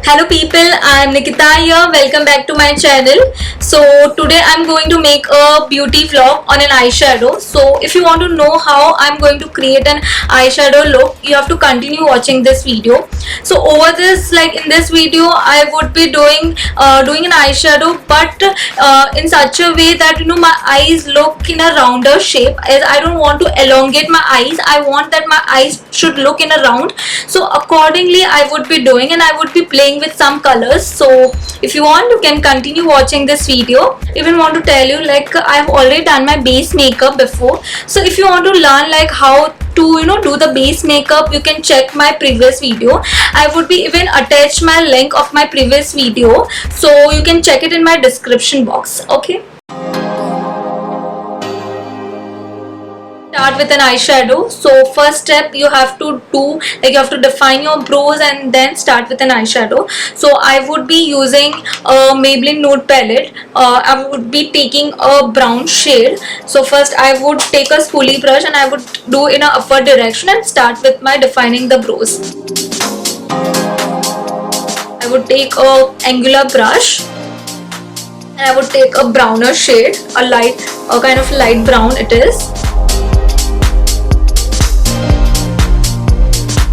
Hello people, I am Nikita here. Welcome back to my channel. So today I am going to make a beauty vlog on an eyeshadow. So if you want to know how I am going to create an eyeshadow look, you have to continue watching this video. So over this, like in this video, I would be doing an eyeshadow, but in such a way that my eyes look in a rounder shape. As I don't want to elongate my eyes, I want that my eyes should look in a round. So accordingly I would be doing, and I would be playing with some colors. So if you want, you can continue watching this video. Even want to tell you, like, I've already done my base makeup before. So if you want to learn like how to do the base makeup, you can check my previous video. I would be even attach my link of my previous video, so you can check it in my description box. Okay, start with an eyeshadow. So first step you have to do, like, you have to define your brows and then start with an eyeshadow. So I would be using a Maybelline nude palette. I would be taking a brown shade. So first I would take a spoolie brush and I would do in a upward direction and start with my defining the brows. I would take a angular brush and I would take a browner shade, a kind of light brown it is.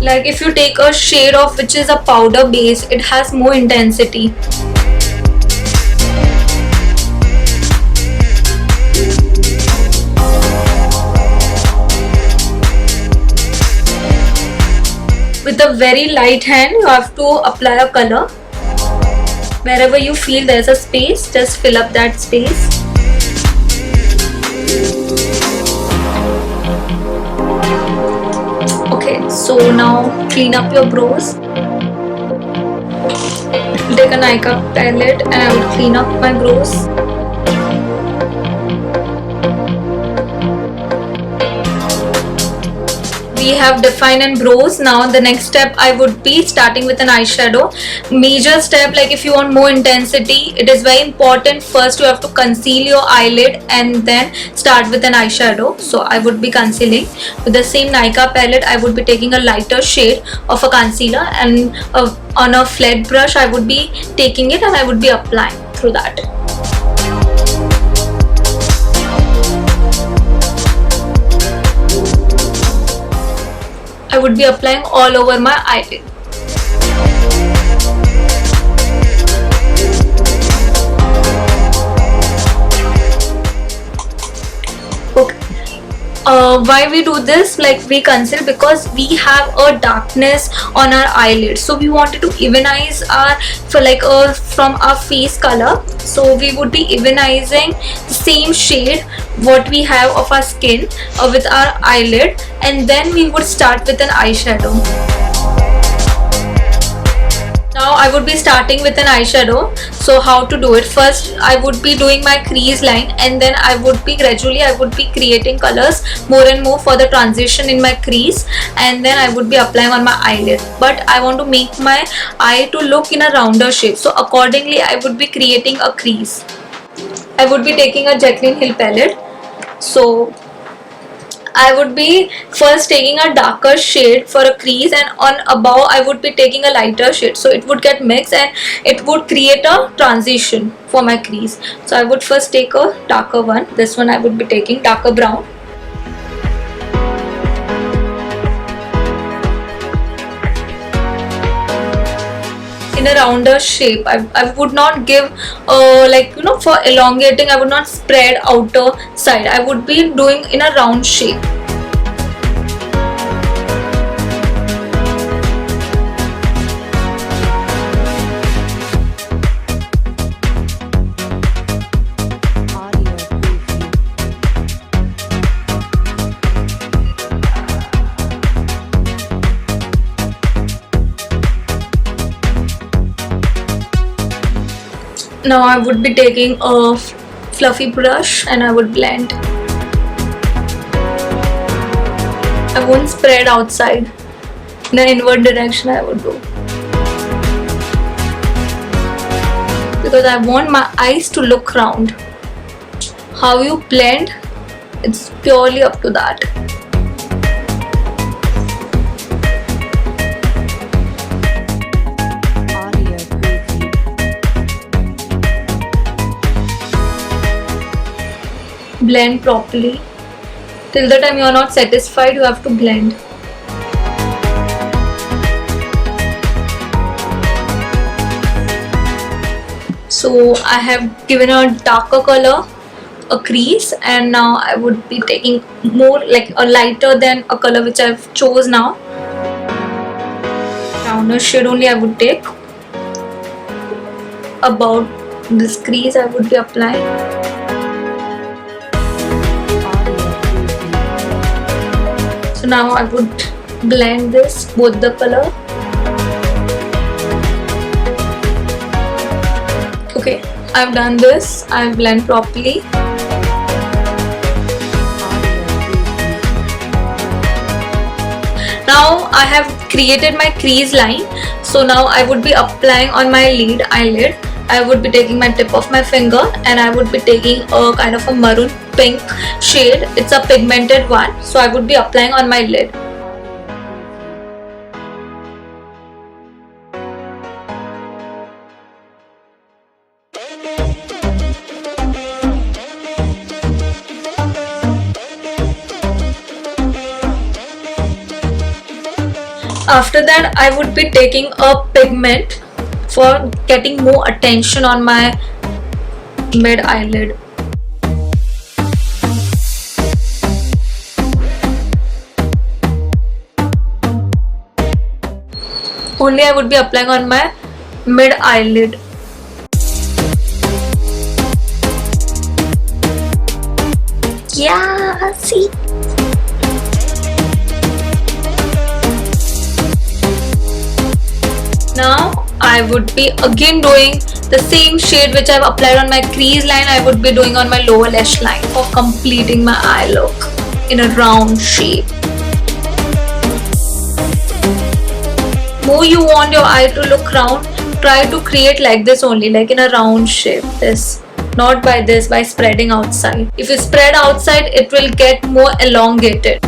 Like if you take a shade of which is a powder base, it has more intensity. With a very light hand, you have to apply a color. Wherever you feel there's a space, just fill up that space. Okay, so now clean up your brows. Take a Nykaa palette and I will clean up my brows. We have defined and brows. Now the next step I would be starting with an eyeshadow. Major step, like if you want more intensity, it is very important. First you have to conceal your eyelid and then start with an eyeshadow. So I would be concealing with the same Nykaa palette. I would be taking a lighter shade of a concealer, and on a flat brush I would be taking it and I would be applying through that. I would be applying all over my eyelid. Okay. Why we do this? Like we conceal because we have a darkness on our eyelid. So we wanted to evenize from our face color. So we would be evenizing the same shade what we have of our skin with our eyelid, and then we would start with an eyeshadow. Now I would be starting with an eyeshadow. So how to do it? First I would be doing my crease line, and then I would be creating colors more and more for the transition in my crease, and then I would be applying on my eyelid. But I want to make my eye to look in a rounder shape, so accordingly I would be creating a crease. I would be taking a Jaclyn Hill palette. So I would be first taking a darker shade for a crease, and on above I would be taking a lighter shade, so it would get mixed and it would create a transition for my crease. So I would first take a darker one. This one I would be taking darker brown. In a rounder shape. I would not give for elongating, I would not spread outer side. I would be doing in a round shape. Now I would be taking a fluffy brush and I would blend. I won't spread outside. In the inward direction I would go, because I want my eyes to look round. How you blend, it's purely up to that. Audio blend properly. Till the time you are not satisfied, you have to blend. So I have given a darker color, a crease, and now I would be taking more like a lighter than a color which I've chose now. Browner shade only I would take. About this crease I would be applying. So now I would blend this, both the color. Okay, I've done this. I'll blend properly. Now I have created my crease line. So now I would be applying on my eyelid. I would be taking my tip of my finger and I would be taking a kind of a maroon pink shade. It's a pigmented one. So I would be applying on my lid. After that, I would be taking a pigment for getting more attention on my mid eyelid. Only I would be applying on my mid eyelid. Yeah, see. Now I would be again doing the same shade which I've applied on my crease line. I would be doing on my lower lash line for completing my eye look in a round shape. More you want your eye to look round, try to create like this only, like in a round shape. This, not by this, by spreading outside. If you spread outside, it will get more elongated.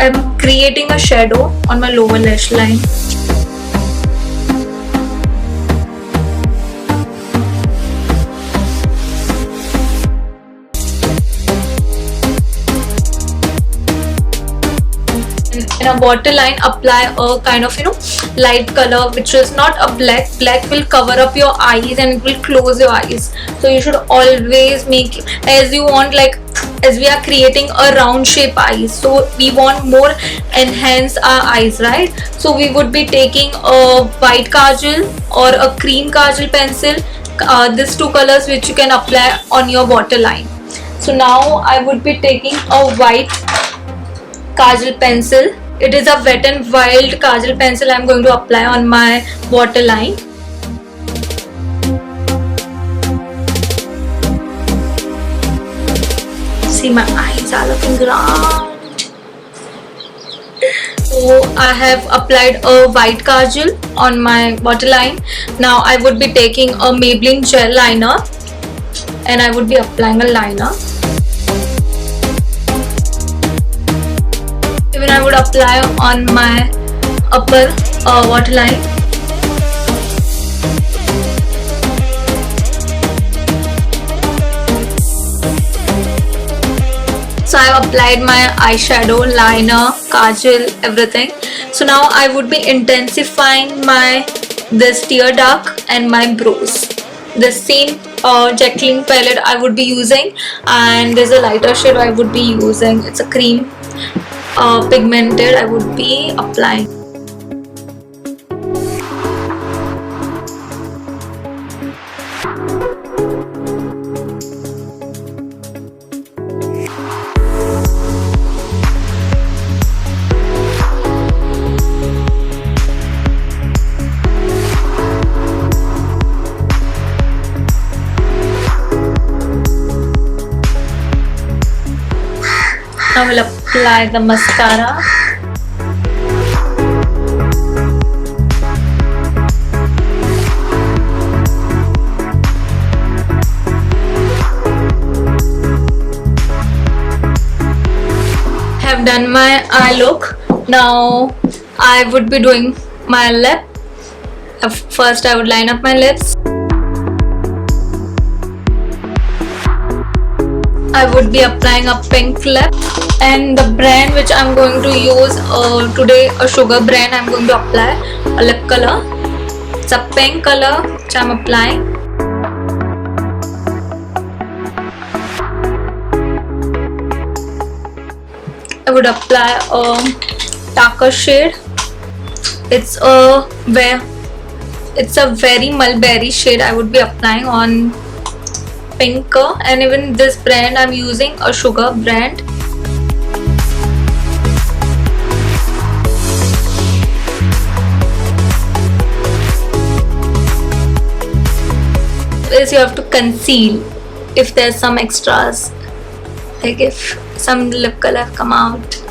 I'm creating a shadow on my lower lash line. In a waterline, apply a kind of light color which is not a black. Black will cover up your eyes and it will close your eyes. So you should always make, as you want, like as we are creating a round shape eyes, so we want more enhance our eyes, right? So we would be taking a white kajal or a cream kajal pencil. These two colors which you can apply on your waterline. So now I would be taking a white kajal pencil. It is a Wet n Wild kajal pencil I am going to apply on my waterline. See, my eyes are looking round. So I have applied a white kajal on my waterline. Now I would be taking a Maybelline gel liner and I would be applying a liner. Even I would apply on my upper waterline. So I have applied my eyeshadow, liner, kajal, everything. So now I would be intensifying this tear duct and my brows. The same Jacqueline palette I would be using, and there's a lighter shade I would be using. It's a cream pigmented I would be applying. Now we'll apply the mascara. Have done my eye look. Now I would be doing my lip. First I would line up my lips. I would be applying a pink lip, and the brand which I'm going to use today, a sugar brand, I'm going to apply a lip color. It's a pink color which I'm applying. I would apply a darker shade. It's a very mulberry shade I would be applying on pinker, and even this brand I'm using a sugar brand. Is you have to conceal if there's some extras, like if some lip color come out.